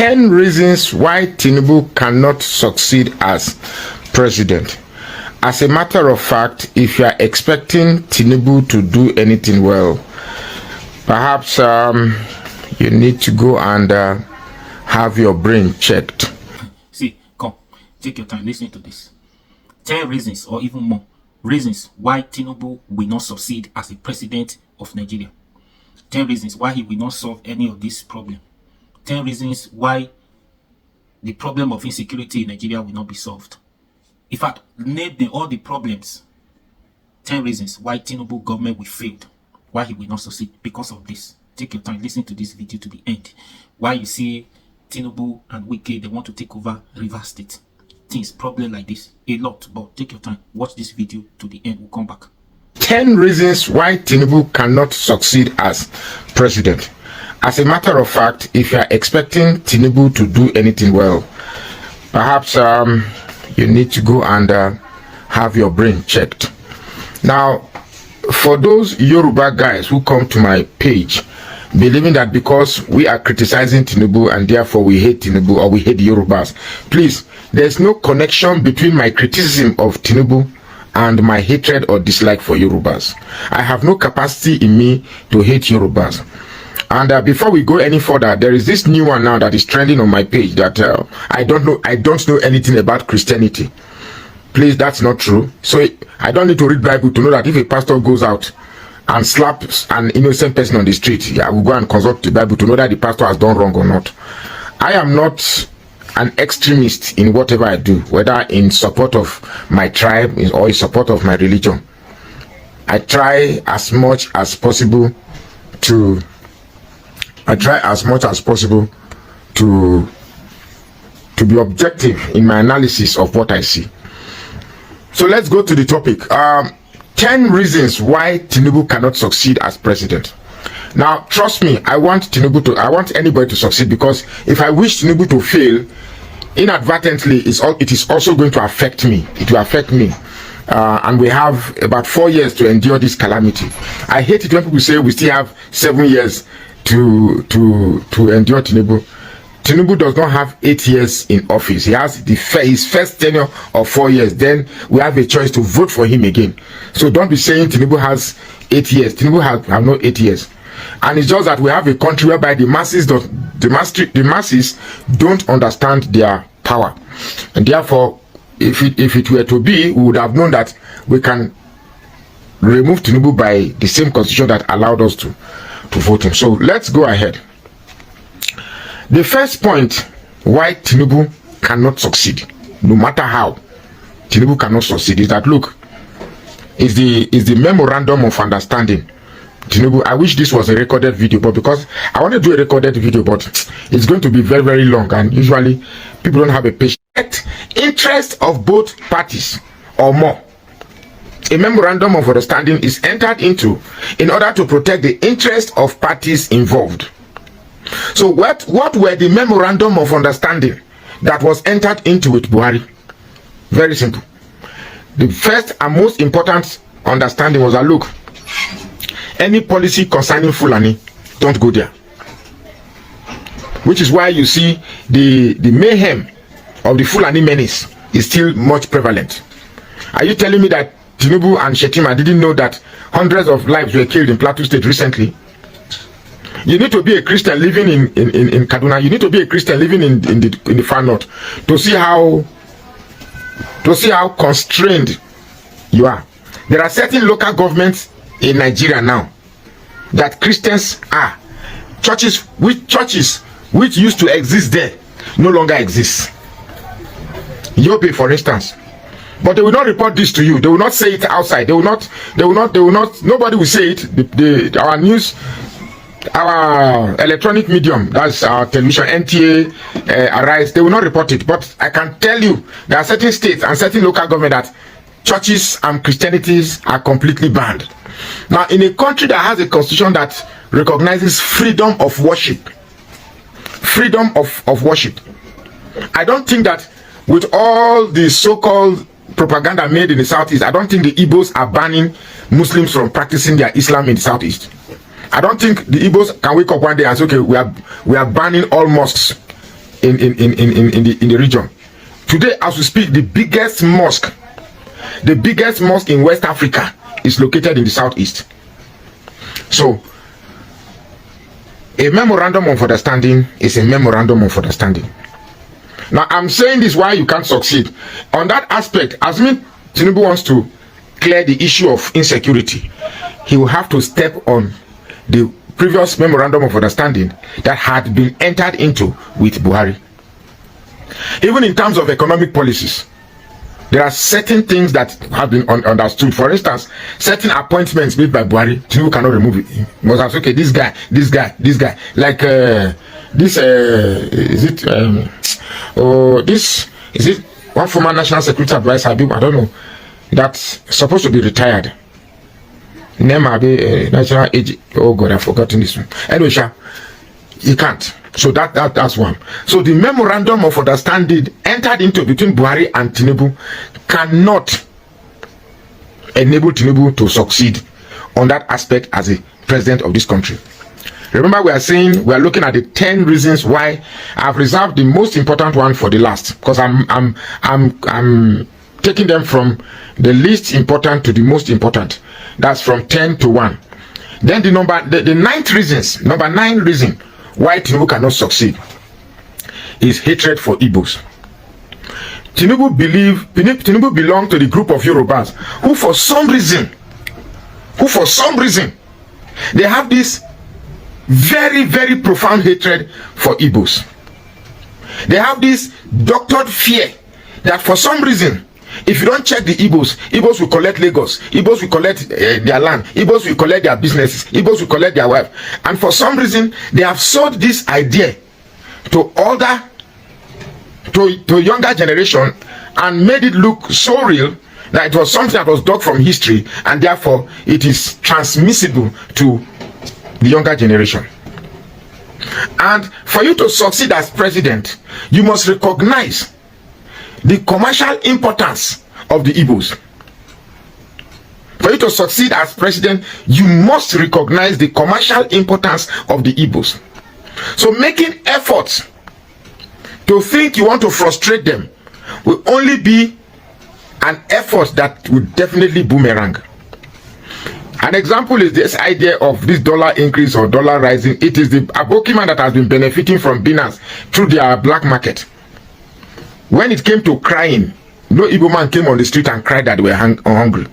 10 reasons why Tinubu cannot succeed as president. As a matter of fact, if you are expecting Tinubu to do anything well, perhaps you need to go and have your brain checked. See, come, take your time, listen to this. 10 reasons or even more reasons why Tinubu will not succeed as a president of Nigeria. 10 reasons why he will not solve any of this problem. 10 reasons why the problem of insecurity in Nigeria will not be solved. In fact, name all the problems. 10 reasons why Tinubu government will fail, why he will not succeed because of this. Take your time, listen to this video to the end. Why you see Tinubu and Wike, they want to take over Rivers State. Things, problem like this, a lot, but take your time, watch this video to the end, we'll come back. 10 reasons why Tinubu cannot succeed as president. As a matter of fact, if you are expecting Tinubu to do anything well, perhaps you need to go and have your brain checked. Now, for those Yoruba guys who come to my page believing that because we are criticizing Tinubu and therefore we hate Tinubu or we hate Yorubas, please, there's no connection between my criticism of Tinubu and my hatred or dislike for Yorubas. I have no capacity in me to hate Yorubas. And before we go any further, there is this new one now that is trending on my page that I don't know anything about Christianity. Please, that's not true. So I don't need to read Bible to know that if a pastor goes out and slaps an innocent person on the street, I will go and consult the Bible to know that the pastor has done wrong or not. I am not an extremist in whatever I do, whether in support of my tribe or in support of my religion. I try as much as possible to be objective in my analysis of what I see. So let's go to the topic. 10 reasons why Tinubu cannot succeed as president. Now, trust me, I want anybody to succeed, because if I wish Tinubu to fail, inadvertently, it is also going to affect me. It will affect me. And we have about 4 years to endure this calamity. I hate it when people say we still have 7 years to endure Tinubu. Tinubu does not have 8 years in office. He has his first tenure of 4 years. Then we have a choice to vote for him again. So don't be saying Tinubu has 8 years. Tinubu have no 8 years. And it's just that we have a country whereby the masses don't understand their power. And therefore, if it were to be, we would have known that we can remove Tinubu by the same constitution that allowed us to vote him. So let's go ahead. The first point why Tinubu cannot succeed, no matter how Tinubu cannot succeed, is that, look, is the memorandum of understanding. Tinubu, I wish this was a recorded video, but because I want to do a recorded video, but it's going to be very, very long, and usually people don't have a patience. Interest of both parties or more. A memorandum of understanding is entered into in order to protect the interest of parties involved. So what were the memorandum of understanding that was entered into with Buhari? Very simple. The first and most important understanding was that, look, any policy concerning Fulani, don't go there. Which is why you see the mayhem of the Fulani menace is still much prevalent. Are you telling me that Tinubu and Shetima didn't know that hundreds of lives were killed in Plateau State recently? You need to be a Christian living in Kaduna. You need to be a Christian living in the far north to see how constrained you are. There are certain local governments in Nigeria now that Christians are. Churches which used to exist there no longer exist. Yobe, for instance. But they will not report this to you. They will not say it outside. They will not, nobody will say it. Our news, our electronic medium, that's our television, NTA, Arise, they will not report it. But I can tell you, there are certain states and certain local government that churches and Christianities are completely banned. Now, in a country that has a constitution that recognizes freedom of worship, I don't think that with all the so-called propaganda made in the Southeast, I don't think the Igbos are banning Muslims from practicing their Islam in the Southeast. I don't think the Igbos can wake up one day and say, okay, we are banning all mosques in the region. Today, as we speak, the biggest mosque in West Africa is located in the southeast. So, a memorandum of understanding is a memorandum of understanding. Now, I'm saying this why you can't succeed. On that aspect, assuming Tinubu wants to clear the issue of insecurity, he will have to step on the previous memorandum of understanding that had been entered into with Buhari. Even in terms of economic policies, there are certain things that have been understood. For instance, certain appointments made by Buhari, Tinubu cannot remove it. He must have said, okay, this guy. Like this is it one former national security advisor, I don't know, that's supposed to be retired. National age. Oh God, I've forgotten this one. Anyway, he can't. So that's one. So the memorandum of understanding entered into between Buhari and Tinubu cannot enable Tinubu to succeed on that aspect as a president of this country. Remember, we are looking at the 10 reasons why. I've reserved the most important one for the last, because I'm taking them from the least important to the most important. That's from 10 to 1. Then the number 9 reason why Tinubu cannot succeed is hatred for Igbos. Tinubu belongs to the group of Yorubas who for some reason they have this very, very profound hatred for Igbos. They have this doctored fear that for some reason, if you don't check the Igbos will collect Lagos, Igbos will collect their land, Igbos will collect their businesses, Igbos will collect their wife. And for some reason, they have sold this idea to younger generation and made it look so real that it was something that was dug from history, and therefore it is transmissible to the younger generation. And for you to succeed as president, you must recognize the commercial importance of the Igbos. For you to succeed as president, you must recognize the commercial importance of the Igbos. So making efforts to think you want to frustrate them will only be an effort that will definitely boomerang. An example is this idea of this dollar increase or dollar rising. It is the Abokiman that has been benefiting from Binance through their black market. When it came to crying, no Igbo man came on the street and cried that they were hungry.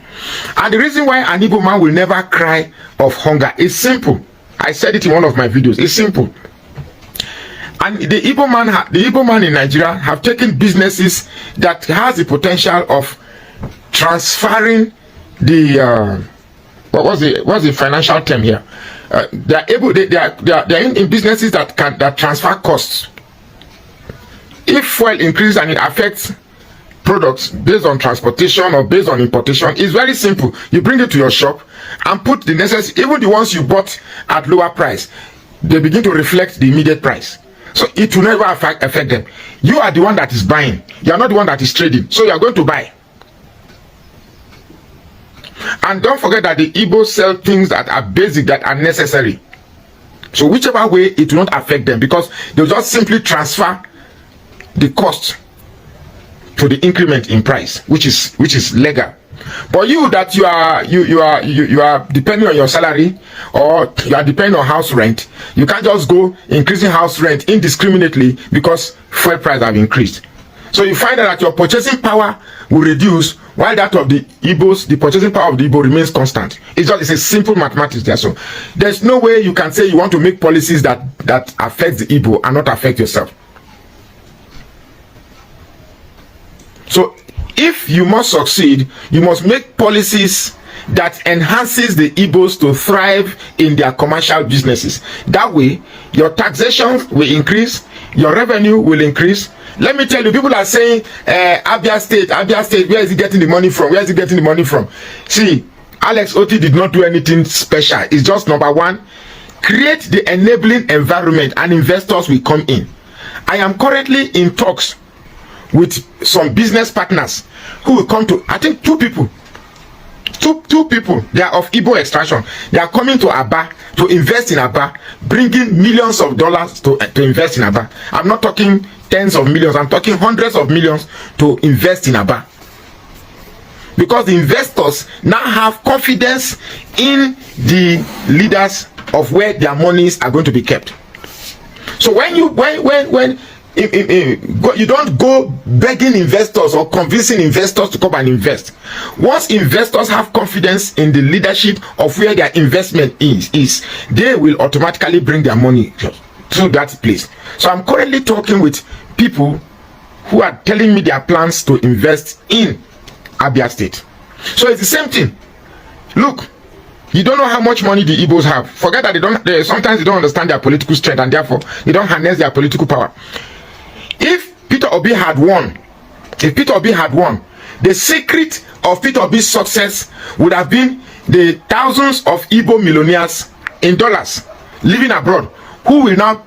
And the reason why an Igbo man will never cry of hunger is simple. I said it in one of my videos. It's simple. And the Igbo man in Nigeria have taken businesses that has the potential of transferring the what's the financial term here? They are in businesses that transfer costs. If fuel increases and it affects products based on transportation or based on importation, it's very simple. You bring it to your shop and put the necessary, even the ones you bought at lower price, they begin to reflect the immediate price. So it will never affect them. You are the one that is buying. You are not the one that is trading. So you are going to buy. And don't forget that the Igbos sell things that are basic, that are necessary. So whichever way, it will not affect them, because they'll just simply transfer the cost to the increment in price, which is legal. But you are depending on your salary, or you are depending on house rent, you can't just go increasing house rent indiscriminately because fuel price have increased. So you find that your purchasing power will reduce, while that of the Igbos, the purchasing power of the Igbo remains constant. It's a simple mathematics there. So there's no way you can say you want to make policies that affect the Igbo and not affect yourself. So if you must succeed, you must make policies that enhances the Igbos to thrive in their commercial businesses. That way, your taxation will increase, your revenue will increase. Let me tell you, people are saying, Abia State, where is he getting the money from? Where is he getting the money from? See, Alex Oti did not do anything special. It's just number one, create the enabling environment and investors will come in. I am currently in talks with some business partners who will come to, I think two people, they are of Igbo extraction. They are coming to Aba to invest in Aba, bringing millions of dollars to invest in Aba. I'm not talking tens of millions, I'm talking hundreds of millions to invest in Aba. Because the investors now have confidence in the leaders of where their monies are going to be kept. So when you you don't go begging investors or convincing investors to come and invest. Once investors have confidence in the leadership of where their investment is, they will automatically bring their money to that place. So I'm currently talking with people who are telling me their plans to invest in Abia State. So it's the same thing. Look, you don't know how much money the Igbos have. Forget that sometimes they don't understand their political strength, and therefore they don't harness their political power. If Peter Obi had won, the secret of Peter Obi's success would have been the thousands of Igbo millionaires in dollars living abroad who will now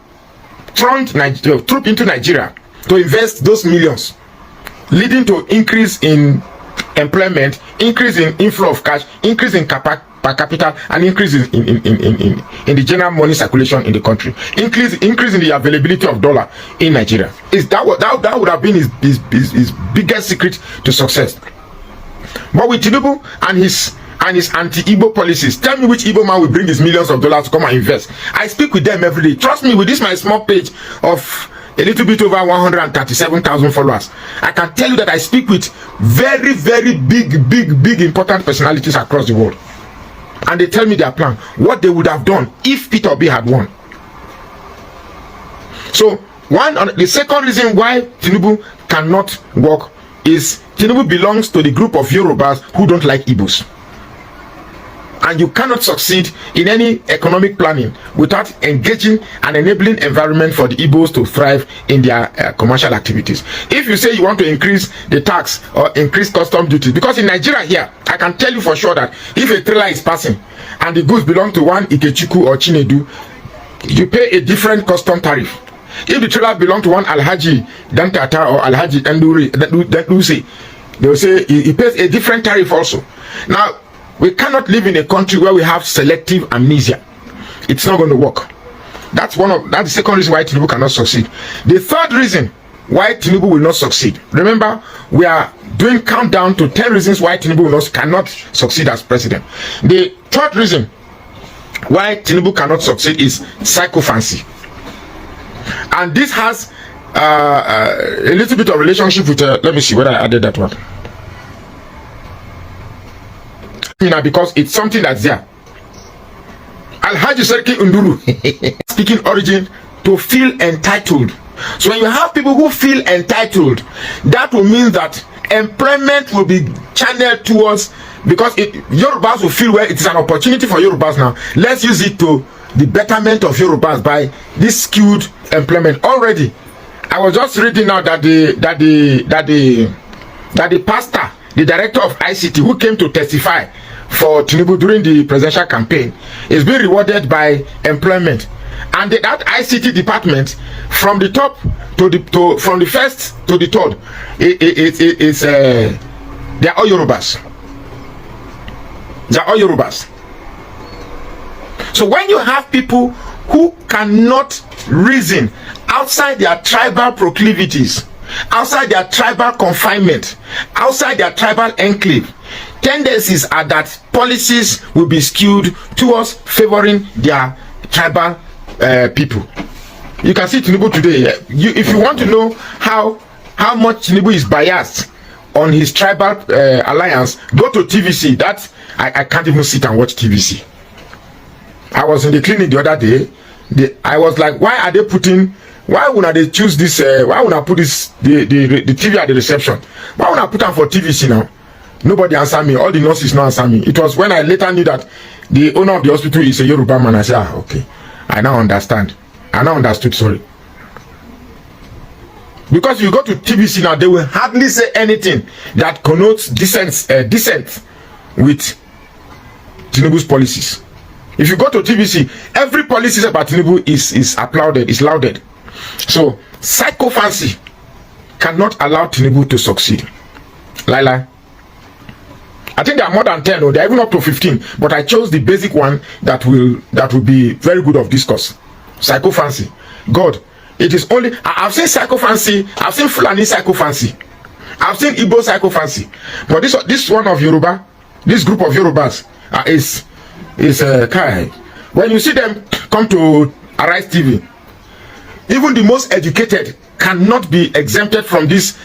troop into Nigeria to invest those millions, leading to increase in employment, increase in inflow of cash, increase in per capita, and increase in the general money circulation in the country, increase in the availability of dollar in Nigeria. That would have been his biggest secret to success. But with Tinubu and his anti-Igbo policies, tell me which Igbo man will bring his millions of dollars to come and invest. I speak with them every day. Trust me, with this my small page of a little bit over 137,000 followers, I can tell you that I speak with very, very big important personalities across the world. And they tell me their plan, what they would have done if Peter Obi had won. So the second reason why Tinubu cannot work is Tinubu belongs to the group of Yorubas who don't like Igbos. And you cannot succeed in any economic planning without engaging an enabling environment for the Igbos to thrive in their commercial activities. If you say you want to increase the tax or increase custom duty, because in Nigeria here, I can tell you for sure that if a trailer is passing and the goods belong to one Ikechukwu or Chinedu, you pay a different custom tariff. If the trailer belongs to one Alhaji Dantata or Alhaji Nduse, they will say he pays a different tariff also. Now, we cannot live in a country where we have selective amnesia. It's not going to work. That's the second reason why Tinubu cannot succeed. The third reason why Tinubu will not succeed. Remember, we are doing countdown to 10 reasons why Tinubu cannot succeed as president. The third reason why Tinubu cannot succeed is Sycophancy. And this has a little bit of relationship with, let me see whether I added that one. Because it's something that's there. Alhaji Serki Unduru speaking origin to feel entitled. So when you have people who feel entitled, that will mean that employment will be channeled towards, because Yorubas will feel, well, it is an opportunity for Yorubas now. Let's use it to the betterment of Yorubas by this skewed employment. Already, I was just reading now that the pastor, the director of ICT, who came to testify for Tinubu during the presidential campaign, is being rewarded by employment. And that ICT department, from the top from the first to the third, they're all Yorubas. They're all Yorubas. So when you have people who cannot reason outside their tribal proclivities, outside their tribal confinement, outside their tribal enclave, tendencies are that policies will be skewed towards favoring their tribal people. You can see Tinubu today. If you want to know how much Tinubu is biased on his tribal alliance, go to TVC. That I can't even sit and watch TVC. I was in the clinic the other day. I was like, why would they choose this? Why would I put this the TV at the reception? Why would I put them for TVC now? Nobody answered me. All the nurses not answer me. It was when I later knew that the owner of the hospital is a Yoruba man. I said, okay, I now understand. I now understood. Sorry. Because you go to TVC now, they will hardly say anything that connotes dissent with Tinubu's policies. If you go to TVC, every policy about Tinubu is applauded, is lauded. So Sycophancy cannot allow Tinubu to succeed. Lila, I think there are more than 10, or they're even up to 15, but I chose the basic one that will be very good of discourse. Sycophancy. God, It is only, I've seen Sycophancy, I've seen Fulani Sycophancy, I've seen Igbo Sycophancy, but this one of Yoruba, this group of Yorubas is Kai. When you see them come to Arise TV, even the most educated cannot be exempted from this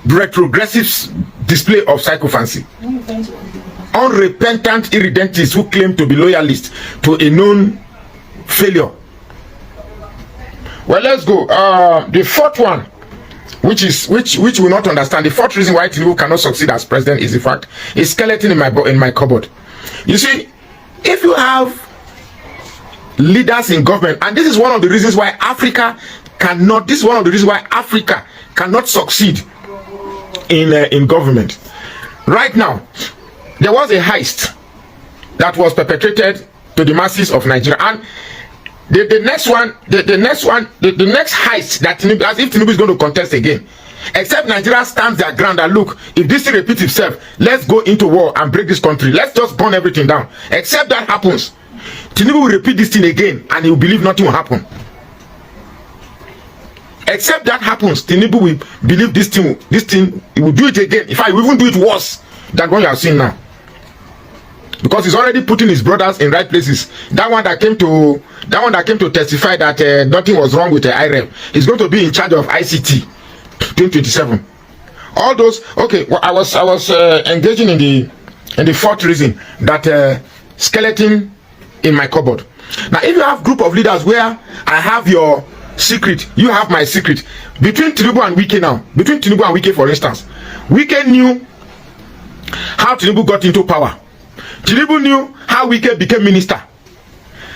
retrogressive display of Sycophancy. Unrepentant irredentists who claim to be loyalists to a known failure. Well, let's go. The fourth one, which we will not understand. The fourth reason why Tinubu cannot succeed as president is the fact a skeleton in my cupboard. You see, if you have leaders in government, and this is one of the reasons why Africa cannot. This is one of the reasons why Africa cannot succeed in government. Right now, there was a heist that was perpetrated to the masses of Nigeria, and the next heist that Tinubu, as if Tinubu is going to contest again, except Nigeria stands their ground and look, if this thing repeats itself, let's go into war and break this country, let's just burn everything down. Except that happens, Tinubu will repeat this thing again and he will believe nothing will happen. Except that happens, Tinubu will believe this thing he will do it again. In fact, he will even do it worse than what you have seen now, because he's already putting his brothers in right places. That one that came to testify that nothing was wrong with the IREM, he's going to be in charge of ICT 2027. All those. Okay, well, I was engaging in the fourth reason, that skeleton in my cupboard. Now, if you have group of leaders where I have your secret, you have my secret. Between Tinubu and Wike now, between Tinubu and Wike, for instance, Wike knew how Tinubu got into power. Tinubu knew how Wike became minister.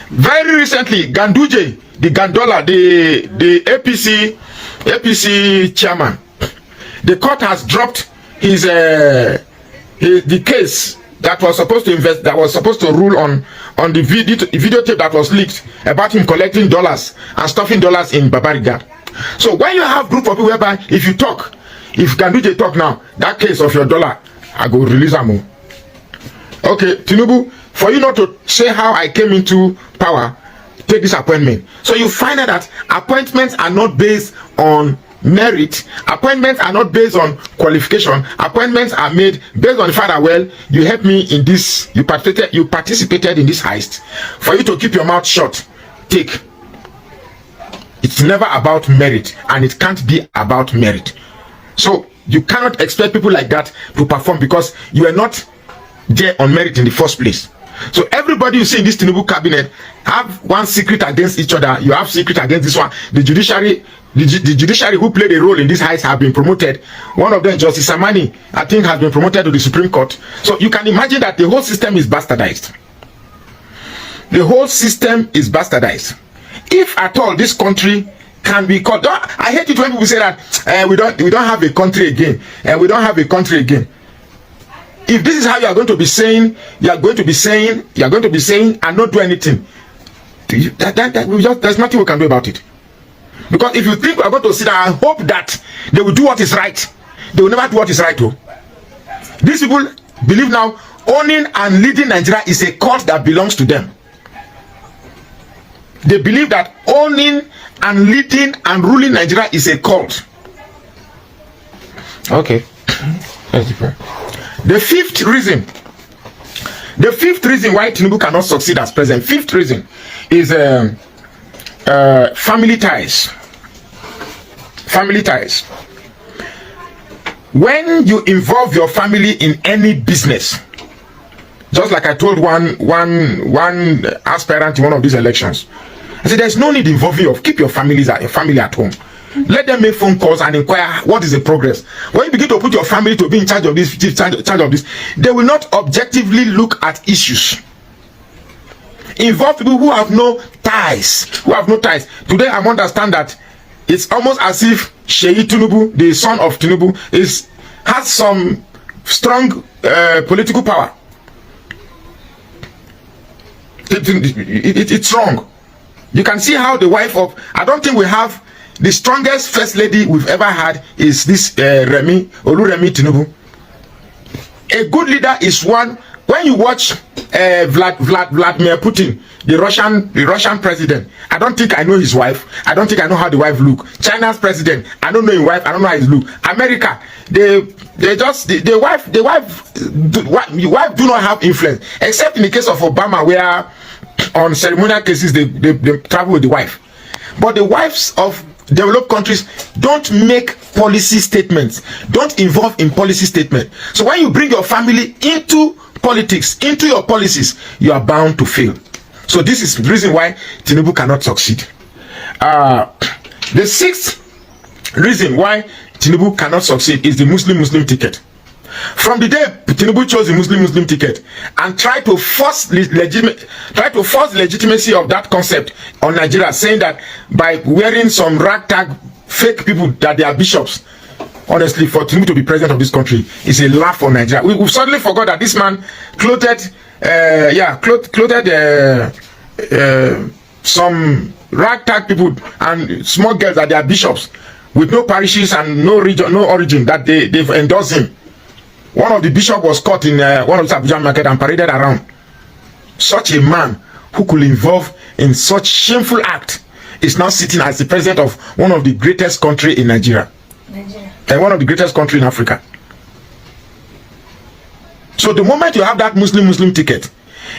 Very recently, Ganduje, the Gandola, the APC chairman, the court has dropped the case that was supposed to invest, that was supposed to rule on the videotape that was leaked about him collecting dollars and stuffing dollars in Babariga. So when you have group of people whereby if you talk, if Ganduje talk now, that case of your dollar, I go release them. Okay, Tinubu, for you not to say how I came into power, take this appointment. So you find out that appointments are not based on merit, appointments are not based on qualification, appointments are made based on the fact that, well, you helped me in this, you participated in this heist. For you to keep your mouth shut, take. It's never about merit, and it can't be about merit. So you cannot expect people like that to perform, because you are not there on merit in the first place. So everybody you see in this Tinubu cabinet have one secret against each other. You have secret against this one. The judiciary who played a role in this heist have been promoted. One of them, Justice Samani, I think, has been promoted to the Supreme Court. So you can imagine that the whole system is bastardized. The whole system is bastardized. If at all this country can be called, I hate it when people say that we don't have a country again, and we don't have a country again. If this is how you are going to be saying, and not do anything, there's nothing we can do about it. Because if you think we are going to sit down and hope that they will do what is right, they will never do what is right too. These people believe now owning and leading Nigeria is a cult that belongs to them. They believe that owning and leading and ruling Nigeria is a cult. Okay. The fifth reason why Tinubu cannot succeed as president, fifth reason, is family ties. Family ties. When you involve your family in any business, just like I told one aspirant in one of these elections, I said there's no need involving you. Keep your family at home. Let them make phone calls and inquire what is the progress. When you begin to put your family to be in charge of this, they will not objectively look at issues. Involve people who have no ties. Today I understand that it's almost as if Sheyi Tinubu, the son of Tinubu, has some strong political power. It's wrong. You can see how the wife of, I don't think we have, the strongest first lady we've ever had is this Oluremi Tinubu. A good leader is one when you watch Vladimir Putin, the Russian president, I don't think I know his wife. I don't think I know how the wife look. China's president, I don't know his wife. I don't know how his look. America, the wife do not have influence, except in the case of Obama, where on ceremonial cases they travel with the wife. But the wives of developed countries don't make policy statements, don't involve in policy statement. So when you bring your family into politics, into your policies, you are bound to fail. So this is the reason why Tinubu cannot succeed. The sixth reason why Tinubu cannot succeed is the Muslim ticket. From the day Tinubu chose the Muslim ticket and tried to force legitimacy of that concept on Nigeria, saying that by wearing some ragtag fake people that they are bishops, honestly, for Tinubu to be president of this country is a laugh for Nigeria. We've suddenly forgot that this man clothed some ragtag people and small girls that they are bishops with no parishes and no region, no origin, that they've endorsed him. One of the bishops was caught in one of the Abuja market and paraded around. Such a man who could involve in such shameful act is now sitting as the president of one of the greatest country in Nigeria. And one of the greatest country in Africa. So the moment you have that Muslim ticket,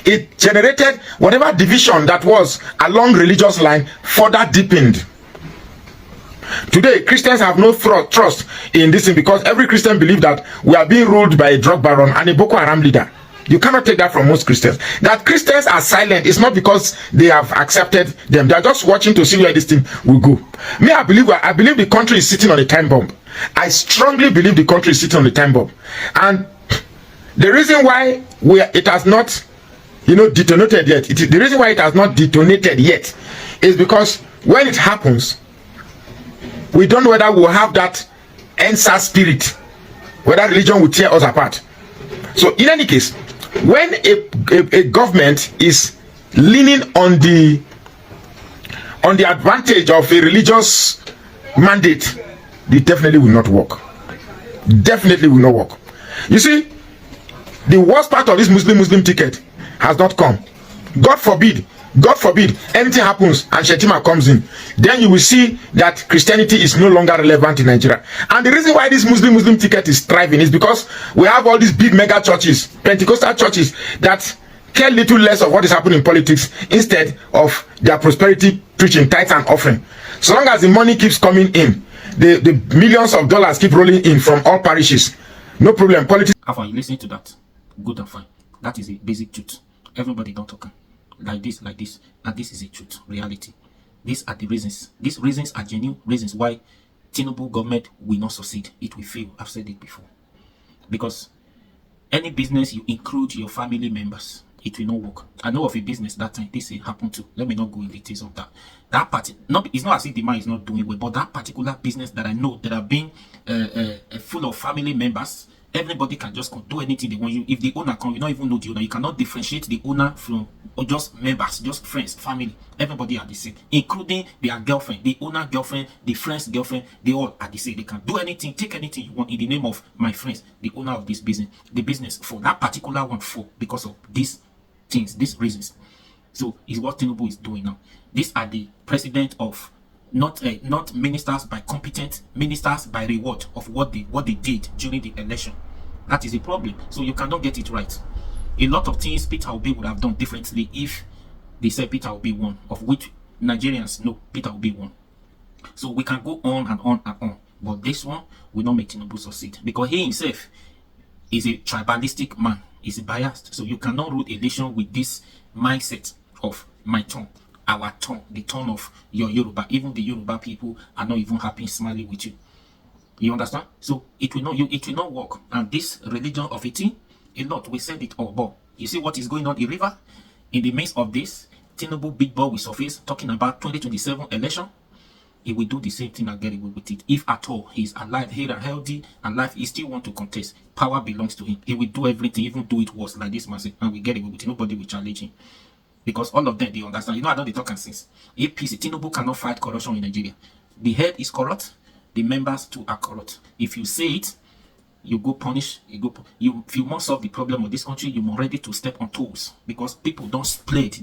it generated whatever division that was along religious line further deepened. Today, Christians have no trust in this thing because every Christian believes that we are being ruled by a drug baron and a Boko Haram leader. You cannot take that from most Christians. That Christians are silent is not because they have accepted them. They are just watching to see where this thing will go. Me, I believe the country is sitting on a time bomb. I strongly believe the country is sitting on a time bomb. And the reason why it has not, detonated yet, the reason why it has not detonated yet is because when it happens, we don't know whether we'll have that answer spirit, whether religion will tear us apart. So in any case, when a government is leaning on the advantage of a religious mandate, it definitely will not work. Definitely will not work. You see, the worst part of this Muslim ticket has not come. God forbid anything happens and Shetima comes in, then you will see that Christianity is no longer relevant in Nigeria. And the reason why this Muslim ticket is thriving is because we have all these big mega churches, Pentecostal churches, that care little less of what is happening in politics instead of their prosperity preaching, tithes and offering. So long as the money keeps coming in, the millions of dollars keep rolling in from all parishes, no problem. Politics. After you listen to that, good and fine. That is a basic truth. Everybody don't talk like this, and this is a truth, reality. These are the reasons. These reasons are genuine reasons why Tinubu government will not succeed. It will fail. I've said it before. Because any business you include your family members, it will not work. I know of a business that time this happened to. Let me not go in details of that. That part, it's not as if the man is not doing well, but that particular business that I know that have been full of family members, everybody can just do anything they want. You, if the owner come, you don't even know the owner. You cannot differentiate the owner from or just members, just friends, family. Everybody are the same, including their girlfriend, the owner girlfriend, the friend's girlfriend. They all are the same. They can do anything, take anything you want in the name of my friends, the owner of this business, the business for that particular one for because of these things, these reasons. So is what Tinubu is doing now. These are the president of not ministers by competent, ministers by reward of what they did during the election. That is the problem. So you cannot get it right. A lot of things Peter Obi would have done differently if they said Peter Obi won, of which Nigerians know Peter Obi won. So we can go on and on and on. But this one will not make Tinubu succeed because he himself is a tribalistic man. He's biased. So you cannot rule a nation with this mindset of my tongue, our tongue, the tongue of your Yoruba. Even the Yoruba people are not even happy, smiling with you. You understand? So it will not work. And this religion of a thing, a lot, we said it all. But you see what is going on in River? In the midst of this, Tinubu big ball will surface talking about 2027 election. He will do the same thing and get away with it. If at all he's alive, healthy, and life, he still want to contest. Power belongs to him. He will do everything, even do it worse like this man said, and we get away with it. Nobody will challenge him. Because all of them, they understand. You know, I know they talk and since. APC, Tinubu cannot fight corruption in Nigeria. The head is corrupt. The members too are corrupt. If you say it, you go punish, if you must solve the problem of this country, you are ready to step on toes, because people don't split.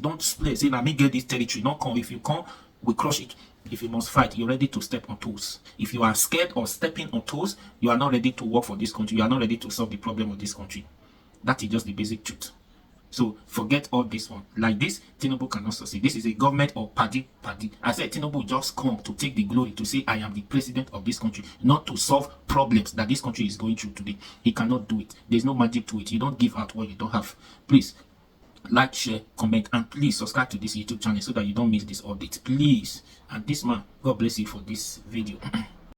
Say, let me get this territory. Don't come. If you come, we crush it. If you must fight, you're ready to step on toes. If you are scared of stepping on toes, you are not ready to work for this country. You are not ready to solve the problem of this country. That is just the basic truth. So forget all this one. Like this, Tinubu cannot succeed. This is a government of party. I said Tinubu just come to take the glory, to say I am the president of this country, not to solve problems that this country is going through today. He cannot do it. There's no magic to it. You don't give out what you don't have. Please like, share, comment, and please subscribe to this YouTube channel so that you don't miss this update. Please. And this man, God bless you for this video.